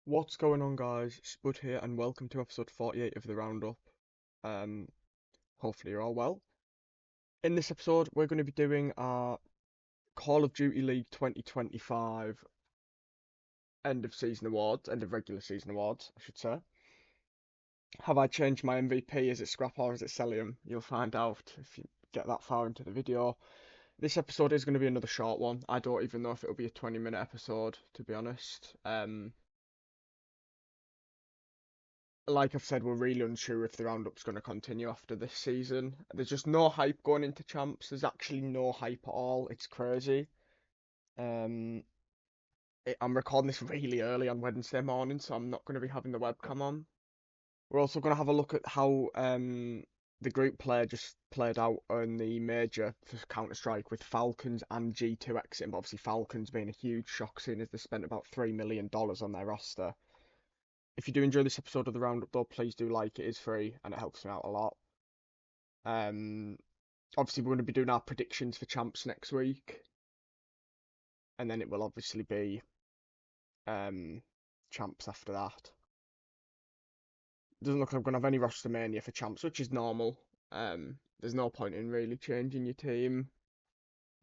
What's going on, guys? Spud here, and welcome to episode 48 of the Roundup. Um, Hopefully you're all well. In this episode, we're going to be doing our Call of Duty League 2025 end of season awards, end of regular season awards, I should say. Have I changed my MVP? Is it Scrap or is it Celium? You'll find out if you get that far into the video. This episode is going to be another short one. I don't even know if it'll be a 20-minute episode, to be honest. Like I've said, we're really unsure if the roundup's going to continue after this season. There's just no hype going into champs. There's actually no hype at all. It's crazy. Um, I'm recording this really early on Wednesday morning, so I'm not going to be having the webcam on. We're also going to have a look at how the group play just played out on the major for Counter-Strike with Falcons and G2 exiting. But obviously Falcons being a huge shock, seeing as they spent about $3 million on their roster. If you do enjoy this episode of the Roundup, though, please do like it. Is free and it helps me out a lot. Um, Obviously, we're going to be doing our predictions for champs next week, and then it will obviously be champs after that. Doesn't look like I'm going to have any roster mania for champs, which is normal. There's no point in really changing your team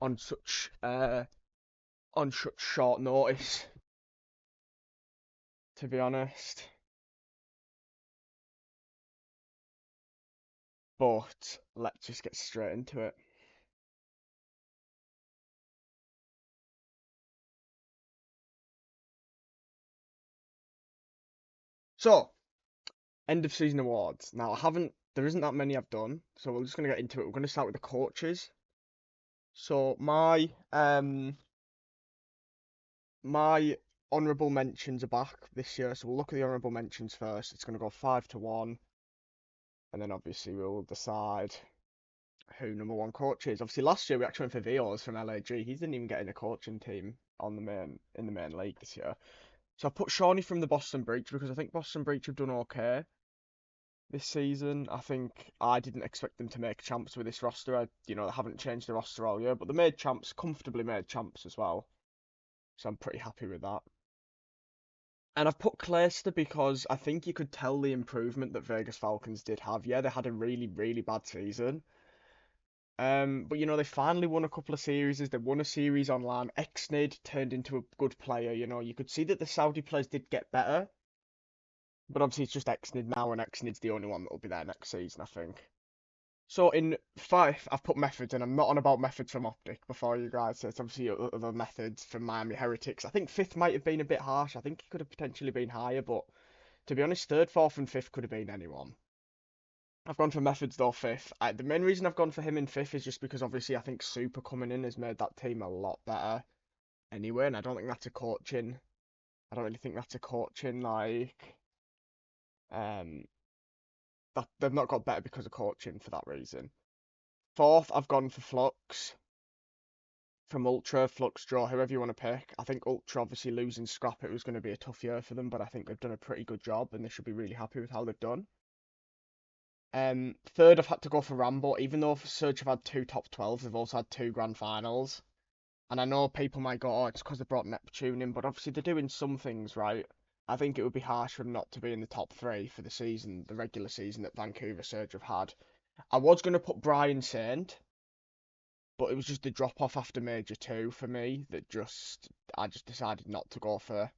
on such short notice, to be honest. But let's just get straight into it. So, end of season awards. Now, there isn't that many I've done, so we're just going to get into it. We're going to start with the coaches. So, my honourable mentions are back this year, so we'll look at the honourable mentions first. It's going to go 5-1, and then obviously we'll decide who number one coach is. Obviously, last year we actually went for Vios from LAG. He didn't even get in a coaching team in the main league this year. So I put Shawnee from the Boston Breach because I think Boston Breach have done okay this season. I think I didn't expect them to make champs with this roster. They haven't changed the roster all year, but they made champs, comfortably made champs as well. So I'm pretty happy with that. And I've put Clayster because I think you could tell the improvement that Vegas Falcons did have. Yeah, they had a really, really bad season. But they finally won a couple of series. They won a series online. Xnid turned into a good player. You could see that the Saudi players did get better. But obviously it's just Xnid now, and Xnid's the only one that will be there next season, I think. So in 5, I've put methods, and I'm not on about methods from Optic before you guys. So it's obviously other methods from Miami Heretics. I think 5th might have been a bit harsh. I think it could have potentially been higher, but to be honest, 3rd, 4th, and 5th could have been anyone. I've gone for methods though 5th. The main reason I've gone for him in 5th is just because obviously I think Super coming in has made that team a lot better anyway, and I don't think that's a coaching. I don't really think that's a coaching um that they've not got better because of coaching for that reason. 4th, I've gone for Flux from Ultra, Flux, Draw, whoever you want to pick. I think Ultra obviously losing Scrap, it was going to be a tough year for them, but I think they've done a pretty good job and they should be really happy with how they've done. 3rd, I've had to go for Rambo, even though Surge have had 2 top 12s, they've also had 2 grand finals. And I know people might go, oh, it's because they brought Neptune in, but obviously they're doing some things right. I think it would be harsh for them not to be in the top 3 for the season, the regular season that Vancouver Surge have had. I was going to put Brian Saint, but it was just the drop off after Major 2 for me that I just decided not to go for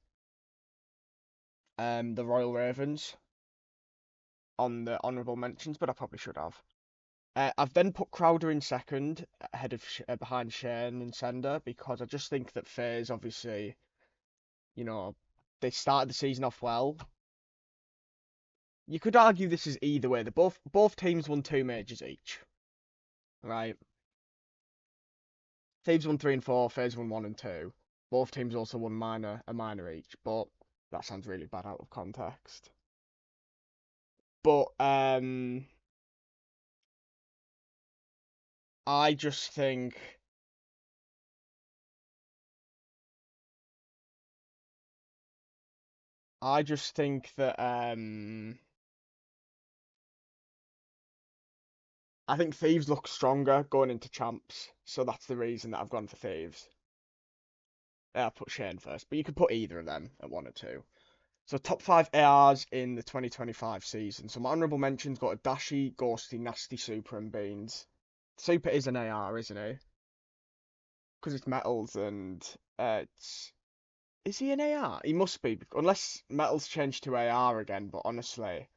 the Royal Ravens on the honourable mentions, but I probably should have. I've then put Crowder in 2nd, ahead of behind Shane and Sender, because I just think that FaZe obviously, they started the season off well. You could argue this is either way. Both teams won 2 majors each, right? Thieves won 3 and 4, FaZe won 1 and 2. Both teams also won a minor each, but that sounds really bad out of context. But I just think that I think Thieves look stronger going into champs, so that's the reason that I've gone for Thieves. I put Shane first, but you could put either of them at 1 or 2. So top five ARs in the 2025 season. So my honourable mentions got a Dashy, Ghosty, Nasty, Super, and Beans. Super is an AR, isn't he? Because it's metals and it's. Is he an AR? He must be, unless metals changed to AR again. But honestly,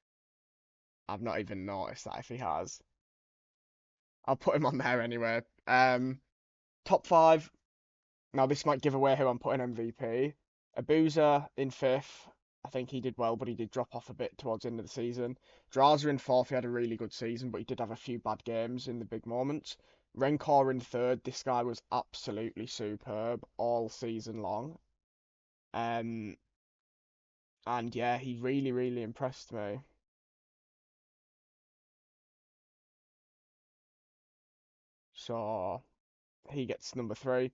I've not even noticed that if he has. I'll put him on there anyway. Top five. Now this might give away who I'm putting MVP. Abuza in fifth. I think he did well, but he did drop off a bit towards the end of the season. Draza in fourth. He had a really good season, but he did have a few bad games in the big moments. Renkor in third. This guy was absolutely superb all season long. Um, and yeah, he really, really impressed me. So he gets number three.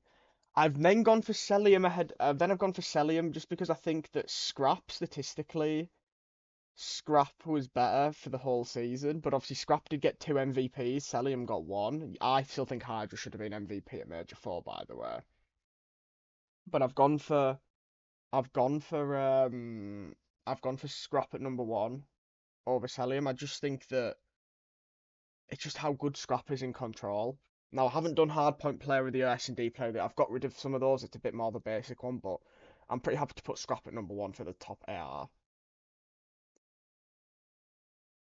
I've then gone for Celium ahead. Then I've gone for Celium just because I think that Scrap statistically, Scrap was better for the whole season. But obviously Scrap did get two MVPs. Celium got one. I still think Hydra should have been MVP at Major Four, by the way. But I've gone for I've gone for Scrap at number one over Celium. I just think that it's just how good Scrap is in control. Now, I haven't done Hardpoint Player of the Year, S&D Player of the Year. I've got rid of some of those. It's a bit more of a basic one, but I'm pretty happy to put Scrap at number one for the top AR.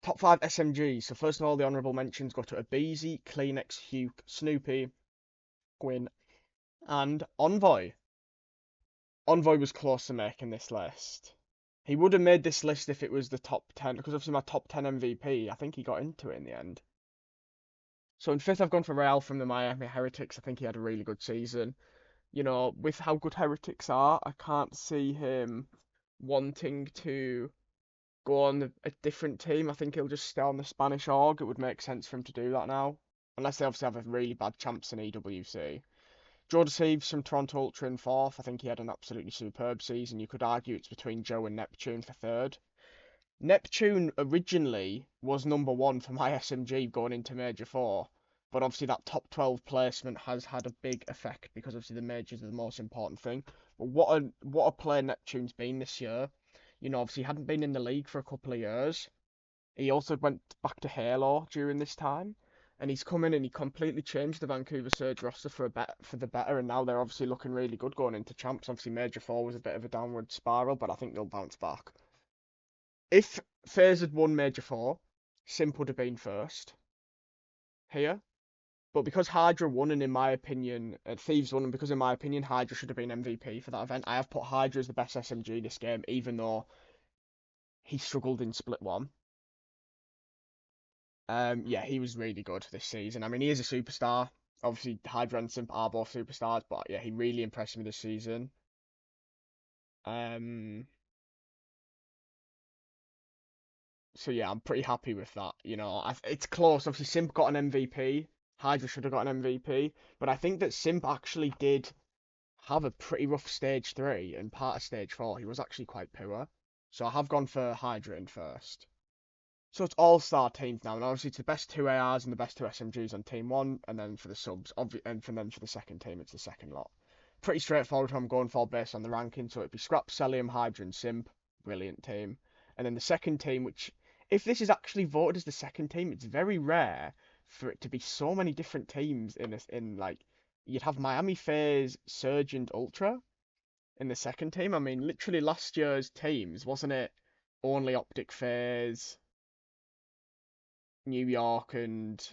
Top five SMGs. So first of all, the honourable mentions go to Abeezy, Kleenex, Huke, Snoopy, Gwyn, and Envoy. Envoy was close to making this list. He would have made this list if it was the top 10, because obviously my top 10 MVP, I think he got into it in the end. So in fifth, I've gone for Real from the Miami Heretics. I think he had a really good season. You know, with how good Heretics are, I can't see him wanting to go on a different team. I think he'll just stay on the Spanish org. It would make sense for him to do that now. Unless they obviously have a really bad champs in EWC. Joe Deceives from Toronto Ultra in fourth. I think he had an absolutely superb season. You could argue it's between Joe and Neptune for third. Neptune originally was number one for my SMG going into Major 4, but obviously that top 12 placement has had a big effect because obviously the majors are the most important thing. But what a player Neptune's been this year. You know, obviously he hadn't been in the league for a couple of years. He also went back to Halo during this time, and he's come in and he completely changed the Vancouver Surge roster for the better, and now they're obviously looking really good going into champs. Obviously Major 4 was a bit of a downward spiral, but I think they'll bounce back. If FaZe had won Major 4, Simp would have been first here. But because Hydra won, and in my opinion, Thieves won, and because in my opinion, Hydra should have been MVP for that event, I have put Hydra as the best SMG this game, even though he struggled in Split 1. Yeah, he was really good this season. I mean, he is a superstar. Obviously, Hydra and Simp are both superstars, but yeah, he really impressed me this season. Um, So yeah, I'm pretty happy with that. You know, it's close. Obviously, Simp got an MVP. Hydra should have got an MVP, but I think that Simp actually did have a pretty rough stage three and part of stage four. He was actually quite poor. So I have gone for Hydra in first. So it's all-star teams now, and obviously it's the best two ARs and the best two SMGs on team one, and then for the subs, and for the second team, it's the second lot. Pretty straightforward who I'm going for based on the ranking. So it'd be Scrap, Celium, Hydra, and Simp. Brilliant team. And then the second team, which, if this is actually voted as the second team, it's very rare for it to be so many different teams in like, you'd have Miami FaZe, Surge, and Ultra in the second team. I mean, literally last year's teams, wasn't it? Only Optic FaZe, New York, and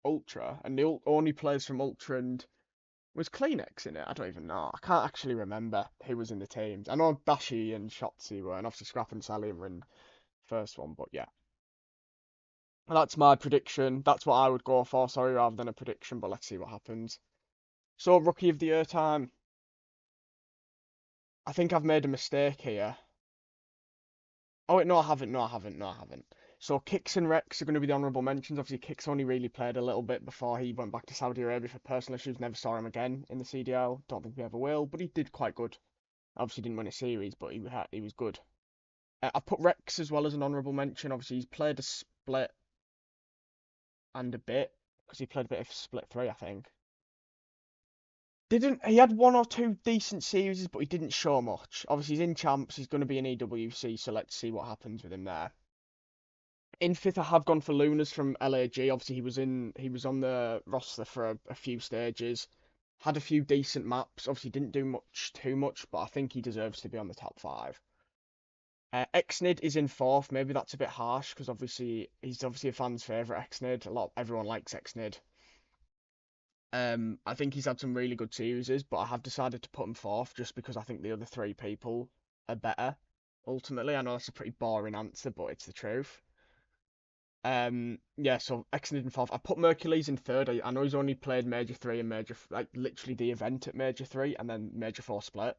Ultra, and the only players from Ultra and was Kleenex in it? I don't even know. I can't actually remember who was in the teams. I know Dashi and Shotzi were, and obviously Scrap and Sally were in the first one, but yeah. That's my prediction. That's what I would go for, sorry, rather than a prediction, but let's see what happens. So, Rookie of the Year time. I think I've made a mistake here. Oh, wait, no, I haven't. No, I haven't. No, I haven't. So, Kicks and Rex are going to be the honourable mentions. Obviously, Kicks only really played a little bit before he went back to Saudi Arabia for personal issues. Never saw him again in the CDL. Don't think we ever will, but he did quite good. Obviously, didn't win a series, but he was good. I've put Rex as well as an honourable mention. Obviously, he's played a split and a bit, because he played a bit of split 3, I think. Didn't he had one or two decent series, but he didn't show much. Obviously, he's in champs. He's going to be in EWC, so let's see what happens with him there. In fifth, I have gone for Lunas from LAG. Obviously, he was on the roster for a few stages. Had a few decent maps. Obviously, didn't do too much, but I think he deserves to be on the top five. Xnid is in fourth. Maybe that's a bit harsh because obviously he's obviously a fan's favorite. Xnid, everyone likes Xnid. I think he's had some really good series, but I have decided to put him fourth just because I think the other three people are better. Ultimately, I know that's a pretty boring answer, but it's the truth. Yeah, so Xnid in fourth. I put Mercules in third. I know he's only played Major 3 and like literally the event at Major 3 and then Major 4 split.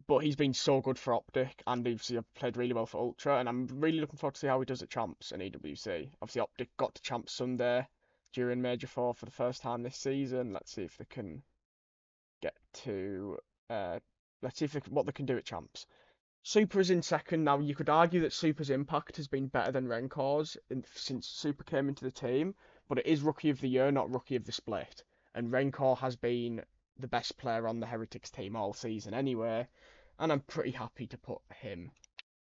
But he's been so good for Optic and obviously played really well for Ultra, and I'm really looking forward to see how he does at Champs and EWC. Obviously, Optic got to Champs Sunday during Major 4 for the first time this season. Let's see if they can get to. Let's see if what they can do at Champs. Super is in second. Now, you could argue that Super's impact has been better than Renkor's since Super came into the team, but it is Rookie of the Year, not Rookie of the Split. And Renkor has been the best player on the Heretics team all season anyway, and I'm pretty happy to put him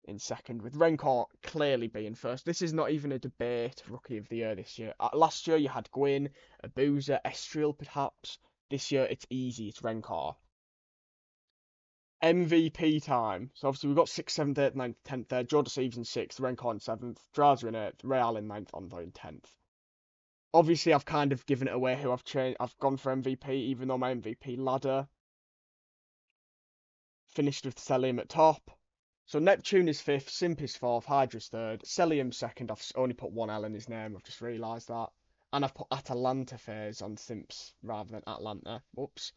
in second, with Renkor clearly being first. This is not even a debate, Rookie of the Year this year. Last year you had Gwyn, Abuza, Estriel perhaps. This year it's easy, it's Renkor. MVP time. So obviously we've got 6th, 7th, 8th, 9th, 10th there. Joe Deceives in 6th, Rencor in 7th, Draza in 8th, Real in 9th, Envoy in 10th. Obviously I've kind of given it away who I've changed. I've gone for MVP, even though my MVP ladder finished with Celium at top. So Neptune is 5th, Simp is 4th, Hydra's 3rd, Celium 2nd. I've only put one L in his name, I've just realised that. And I've put Atalanta phase on Simps rather than Atlanta. Whoops.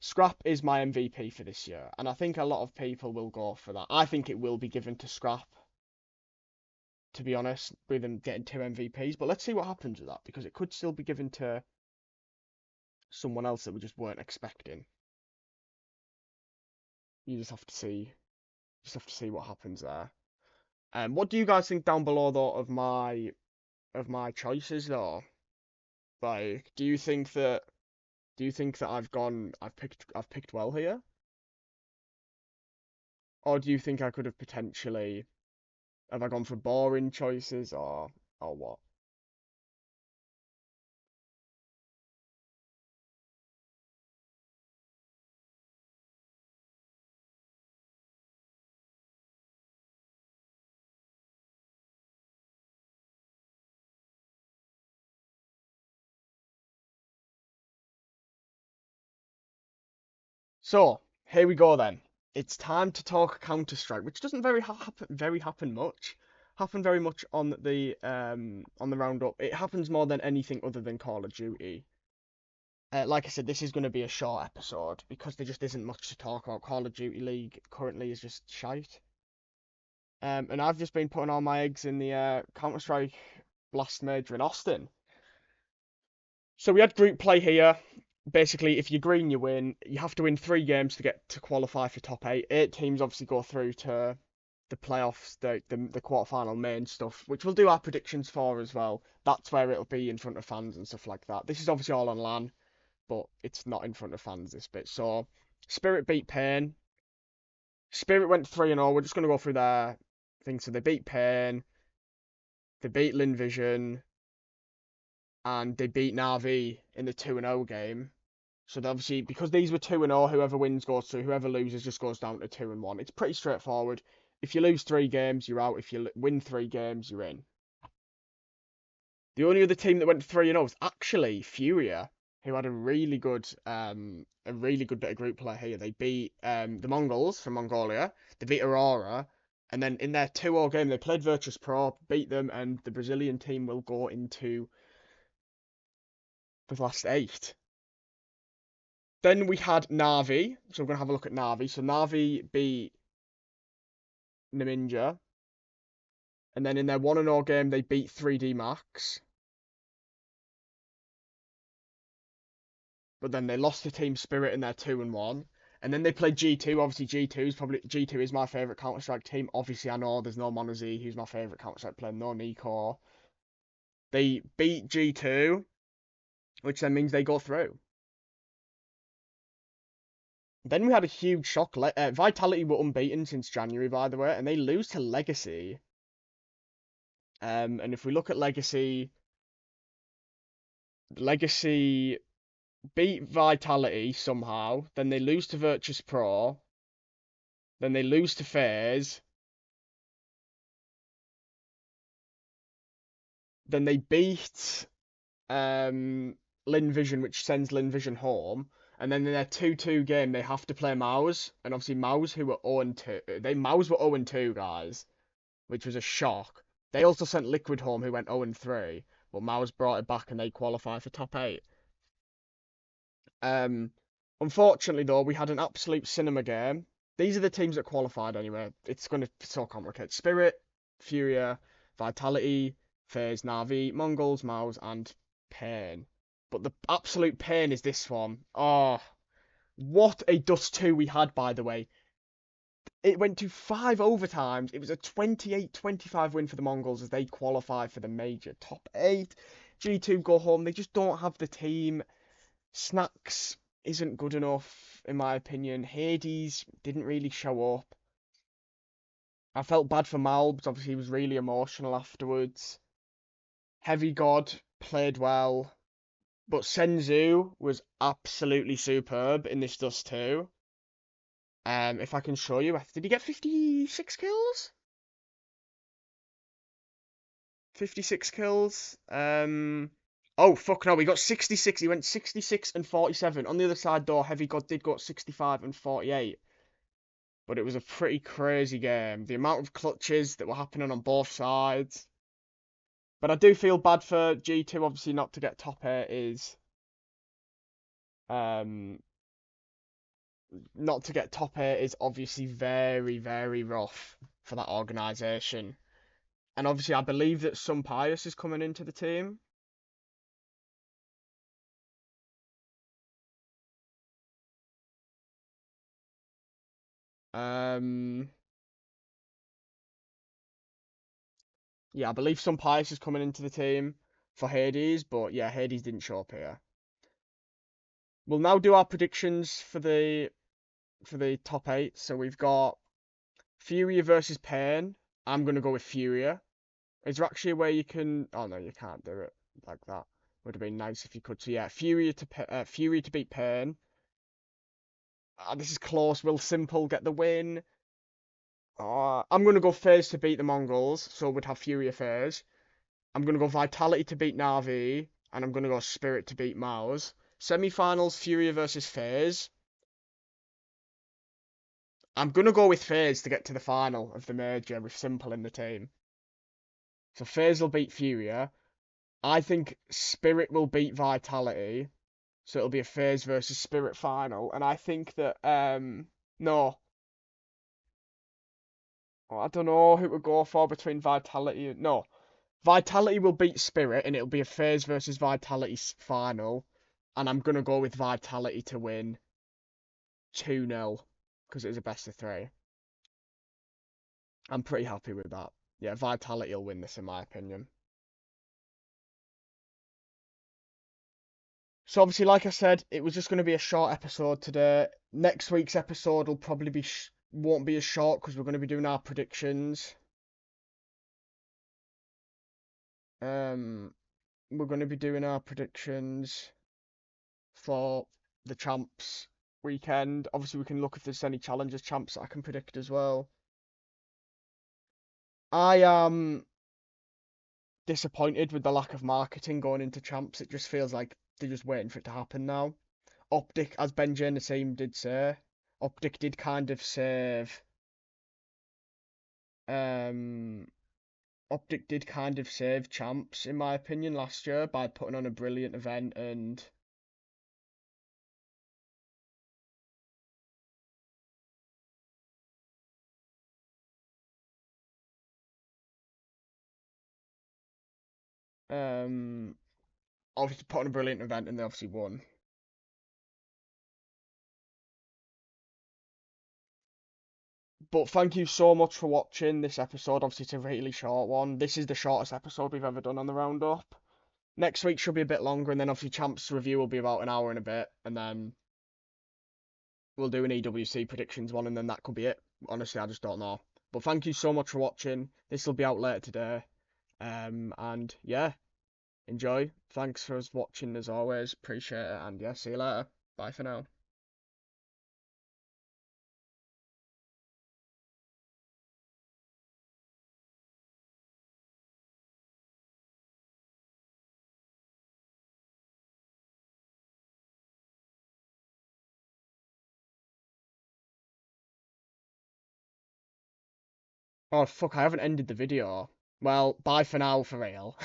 Scrap is my MVP for this year, and I think a lot of people will go for that. I think it will be given to Scrap, to be honest, with them getting 2 MVPs. But let's see what happens with that, because it could still be given to someone else that we just weren't expecting. You just have to see, what happens there. What do you guys think down below though of my choices though? Like, do you think that I've picked well here? Or do you think I could have potentially, have I gone for boring choices or what? So, here we go then. It's time to talk Counter-Strike, which doesn't happen much. Happen very much on the roundup. It happens more than anything other than Call of Duty. Like I said, this is going to be a short episode because there just isn't much to talk about. Call of Duty League currently is just shite. And I've just been putting all my eggs in the Counter-Strike last major in Austin. So we had group play here. Basically, if you're green, you win. You have to win 3 games to get to qualify for top 8. 8 teams obviously go through to the playoffs, the quarterfinal main stuff, which we'll do our predictions for as well. That's where it'll be in front of fans and stuff like that. This is obviously all on LAN, but it's not in front of fans, this bit. So, Spirit beat Pain. Spirit went 3-0. We're just going to go through their things. So they beat Pain, they beat Lin Vision, and they beat Navi in the 2-0 game. So obviously, because these were 2-0, whoever wins goes through, whoever loses just goes down to 2-1. It's pretty straightforward. If you lose 3 games, you're out. If you win 3 games, you're in. The only other team that went 3-0 was actually Furia, who had a really good bit of group play here. They beat the Mongols from Mongolia. They beat Aurora, and then in their 2-0 game, they played Virtus Pro, beat them, and the Brazilian team will go into the last 8. Then we had Navi, so we're going to have a look at Navi. So Navi beat Naminja, and then in their 1-0 game, they beat 3D Max. But then they lost to Team Spirit in their 2-1. And then they played G2. Obviously, G2 is my favourite Counter-Strike team. Obviously, I know there's no Monazi, who's my favourite Counter-Strike player, no Nico. They beat G2, which then means they go through. Then we had a huge shock. Vitality were unbeaten since January, by the way, and they lose to Legacy. And if we look at Legacy, Legacy beat Vitality somehow. Then they lose to Virtus Pro. Then they lose to FaZe. Then they beat Linvision, which sends Linvision home. And then in their 2-2 game, they have to play Mouse. And obviously, Mouse, who were 0-2, Mouse were 0-2, guys, which was a shock. They also sent Liquid home, who went 0-3, but Mouse brought it back and they qualified for top 8. Unfortunately, though, we had an absolute cinema game. These are the teams that qualified anyway. It's going to be so complicated. Spirit, Furia, Vitality, FaZe, Na'Vi, Mongols, Mouse, and Pain. But the absolute pain is this one. Oh, what a Dust 2 we had, by the way. It went to 5 overtimes. It was a 28-25 win for the Mongols as they qualify for the major top 8. G2 go home. They just don't have the team. Snacks isn't good enough, in my opinion. Hades didn't really show up. I felt bad for Malbs. Obviously, he was really emotional afterwards. Heavy God played well. But Senzu was absolutely superb in this Dust 2. If I can show you, did he get 56 kills? 56 kills. Oh, fuck no, we got 66. He went 66 and 47. On the other side, though, Heavy God did go 65 and 48. But it was a pretty crazy game. The amount of clutches that were happening on both sides. But I do feel bad for G2, obviously, not to get top 8 is... not to get top 8 is obviously very, very rough for that organisation. And obviously, I believe that some Pius is coming into the team. Yeah, I believe some Pius is coming into the team for Hades, but yeah, Hades didn't show up here. We'll now do our predictions for the top 8. So we've got Furia versus Pain. I'm gonna go with Furia. Is there actually a way you can? Oh no, you can't do it like that. Would have been nice if you could. So yeah, Furia to beat Pain. This is close. Will Simple get the win? I'm gonna go FaZe to beat the Mongols, so we'd have Furia FaZe. I'm gonna go Vitality to beat Na'Vi, and I'm gonna go Spirit to beat Mouse. Semi-finals, Furia versus FaZe. I'm gonna go with FaZe to get to the final of the major with Simple in the team. So FaZe will beat Furia. I think Spirit will beat Vitality. So it'll be a FaZe versus Spirit final. And I think that no. I don't know who to go for between Vitality. No. Vitality will beat Spirit and it'll be a FaZe versus Vitality final. And I'm gonna go with Vitality to win 2-0. Because it was a best of 3. I'm pretty happy with that. Yeah, Vitality will win this in my opinion. So obviously, like I said, it was just going to be a short episode today. Next week's episode will probably be won't be as short because we're going to be doing our predictions. We're going to be doing our predictions for the champs weekend. Obviously, we can look if there's any challengers champs that I can predict as well. I am disappointed with the lack of marketing going into champs. It just feels like they're just waiting for it to happen now. Optic, as Benji and Nassim did say, Optic did kind of save. Optic did kind of save champs, in my opinion, last year by putting on a brilliant event and obviously put on a brilliant event and they obviously won. But thank you so much for watching this episode. Obviously, it's a really short one. This is the shortest episode we've ever done on the Roundup. Next week should be a bit longer, and then obviously Champs review will be about an hour and a bit, and then we'll do an EWC predictions one, and then that could be it. Honestly, I just don't know. But thank you so much for watching. This will be out later today. And yeah, enjoy. Thanks for us watching as always. Appreciate it. And yeah, see you later. Bye for now. Oh fuck, I haven't ended the video. Well, bye for now for real.